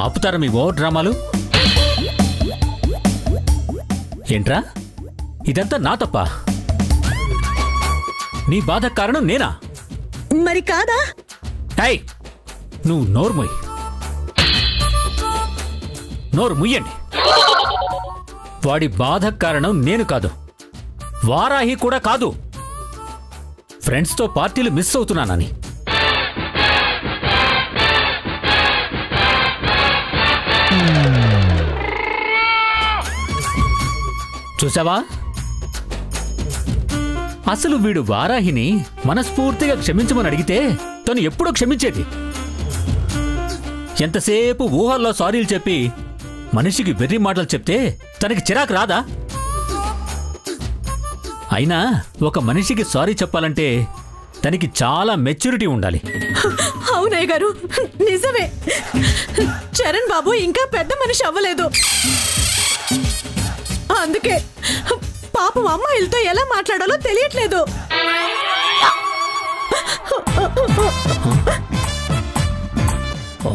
ఆపుతారా మీ ఓవర్ డ్రామాలు? ఏంట్రా ఇదంతా నా తప్ప? నీ బాధ కారణం నేనా? మరి కాదా? టై నువ్వు నోరు ముయ్యండి. వాడి బాధ కారణం నేను కాదు, వారాహి కూడా కాదు. ఫ్రెండ్స్తో పార్టీలు మిస్ అవుతున్నానని. చూసావా, అసలు వీడు వారాహిని మనస్ఫూర్తిగా క్షమించమని అడిగితే తను ఎప్పుడో క్షమించేది. ఎంతసేపు ఊహల్లో సారీలు చెప్పి మనిషికి వెర్రి మాటలు చెప్తే తనకి చిరాకు రాదా? అయినా ఒక మనిషికి సారీ చెప్పాలంటే తనకి చాలా మెచ్యూరిటీ ఉండాలి. అవునయ్య గారు, నిజమే. చరణ్ బాబు ఇంకా పెద్ద మనిషి అవ్వలేదు. అందుకే పాపం అమ్మాయిలతో ఎలా మాట్లాడాలో తెలియట్లేదు. ఓ